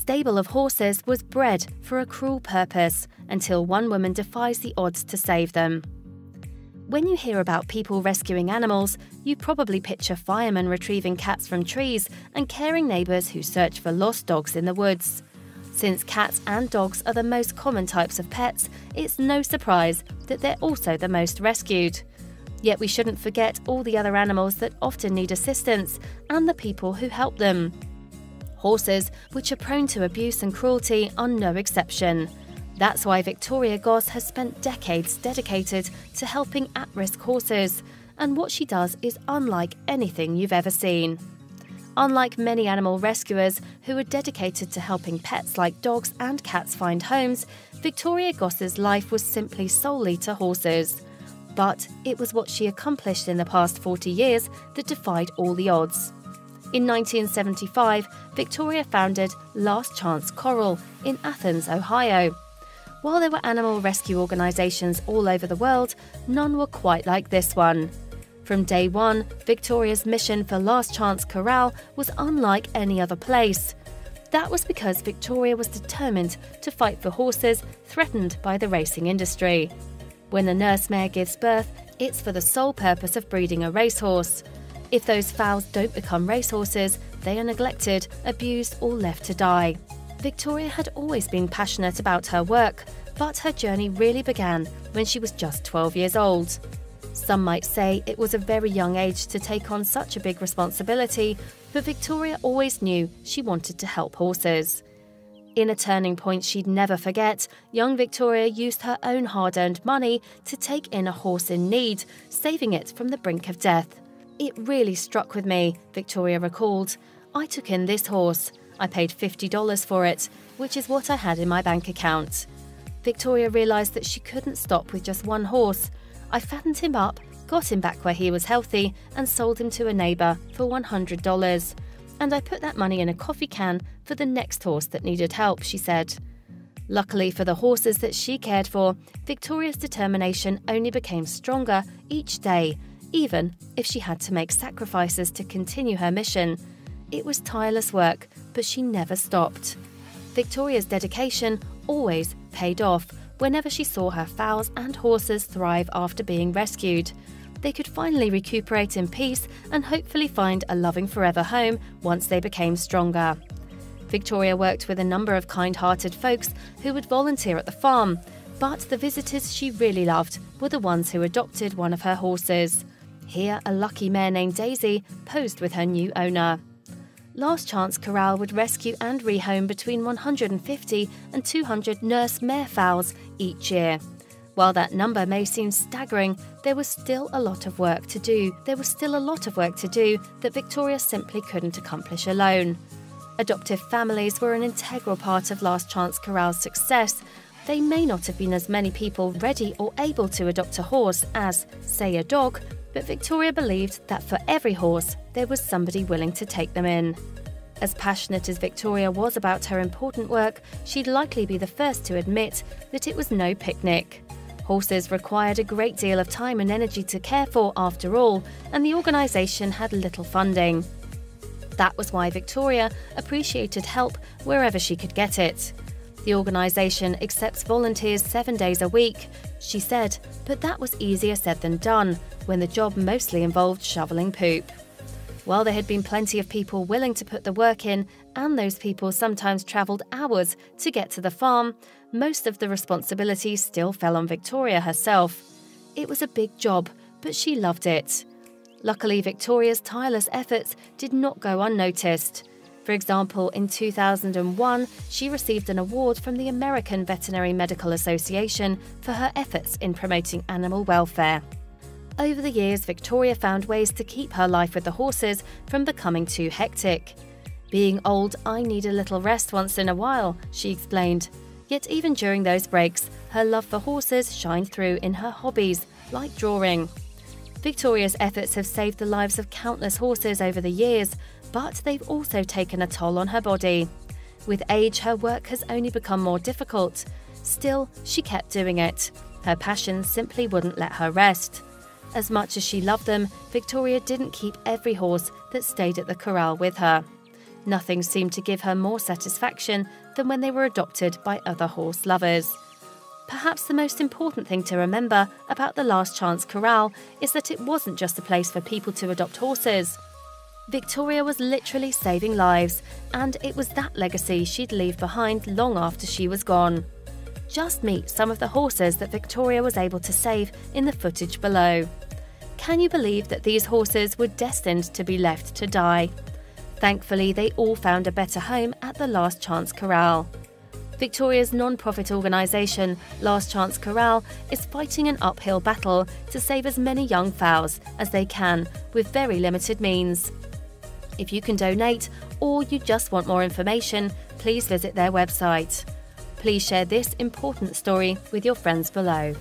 stable of horses was bred for a cruel purpose until one woman defies the odds to save them. When you hear about people rescuing animals, you probably picture firemen retrieving cats from trees and caring neighbours who search for lost dogs in the woods. Since cats and dogs are the most common types of pets, it's no surprise that they're also the most rescued. Yet we shouldn't forget all the other animals that often need assistance and the people who help them. Horses, which are prone to abuse and cruelty, are no exception. That's why Victoria Goss has spent decades dedicated to helping at-risk horses, and what she does is unlike anything you've ever seen. Unlike many animal rescuers who are dedicated to helping pets like dogs and cats find homes, Victoria Goss's life was simply solely to horses. But it was what she accomplished in the past 40 years that defied all the odds. In 1975, Victoria founded Last Chance Coral in Athens, Ohio. While there were animal rescue organisations all over the world, none were quite like this one. From day one, Victoria's mission for Last Chance Corral was unlike any other place. That was because Victoria was determined to fight for horses threatened by the racing industry. When a nurse mare gives birth, it's for the sole purpose of breeding a racehorse. If those foals don't become racehorses, they are neglected, abused, or left to die. Victoria had always been passionate about her work, but her journey really began when she was just 12 years old. Some might say it was a very young age to take on such a big responsibility, but Victoria always knew she wanted to help horses. In a turning point she'd never forget, young Victoria used her own hard-earned money to take in a horse in need, saving it from the brink of death. "It really struck with me," Victoria recalled. "I took in this horse. I paid $50 for it, which is what I had in my bank account." Victoria realised that she couldn't stop with just one horse. "I fattened him up, got him back where he was healthy, and sold him to a neighbour for $100. And I put that money in a coffee can for the next horse that needed help," she said. Luckily for the horses that she cared for, Victoria's determination only became stronger each day, even if she had to make sacrifices to continue her mission. It was tireless work, but she never stopped. Victoria's dedication always paid off whenever she saw her fowls and horses thrive after being rescued. They could finally recuperate in peace and hopefully find a loving forever home once they became stronger. Victoria worked with a number of kind-hearted folks who would volunteer at the farm, but the visitors she really loved were the ones who adopted one of her horses. Here, a lucky mare named Daisy posed with her new owner. Last Chance Corral would rescue and rehome between 150 and 200 nurse mare fowls each year. While that number may seem staggering, there was still a lot of work to do. That Victoria simply couldn't accomplish alone. Adoptive families were an integral part of Last Chance Corral's success. They may not have been as many people ready or able to adopt a horse as, say, a dog, but Victoria believed that for every horse, there was somebody willing to take them in. As passionate as Victoria was about her important work, she'd likely be the first to admit that it was no picnic. Horses required a great deal of time and energy to care for after all, and the organisation had little funding. That was why Victoria appreciated help wherever she could get it. The organisation accepts volunteers 7 days a week, she said, but that was easier said than done when the job mostly involved shoveling poop. While there had been plenty of people willing to put the work in, and those people sometimes travelled hours to get to the farm, most of the responsibility still fell on Victoria herself. It was a big job, but she loved it. Luckily, Victoria's tireless efforts did not go unnoticed. For example, in 2001, she received an award from the American Veterinary Medical Association for her efforts in promoting animal welfare. Over the years, Victoria found ways to keep her life with the horses from becoming too hectic. "Being old, I need a little rest once in a while," she explained. Yet even during those breaks, her love for horses shined through in her hobbies, like drawing. Victoria's efforts have saved the lives of countless horses over the years, but they've also taken a toll on her body. With age, her work has only become more difficult. Still, she kept doing it. Her passion simply wouldn't let her rest. As much as she loved them, Victoria didn't keep every horse that stayed at the corral with her. Nothing seemed to give her more satisfaction than when they were adopted by other horse lovers. Perhaps the most important thing to remember about the Last Chance Corral is that it wasn't just a place for people to adopt horses. Victoria was literally saving lives, and it was that legacy she'd leave behind long after she was gone. Just meet some of the horses that Victoria was able to save in the footage below. Can you believe that these horses were destined to be left to die? Thankfully, they all found a better home at the Last Chance Corral. Victoria's non-profit organisation, Last Chance Corral, is fighting an uphill battle to save as many young foals as they can with very limited means. If you can donate or you just want more information, please visit their website. Please share this important story with your friends below.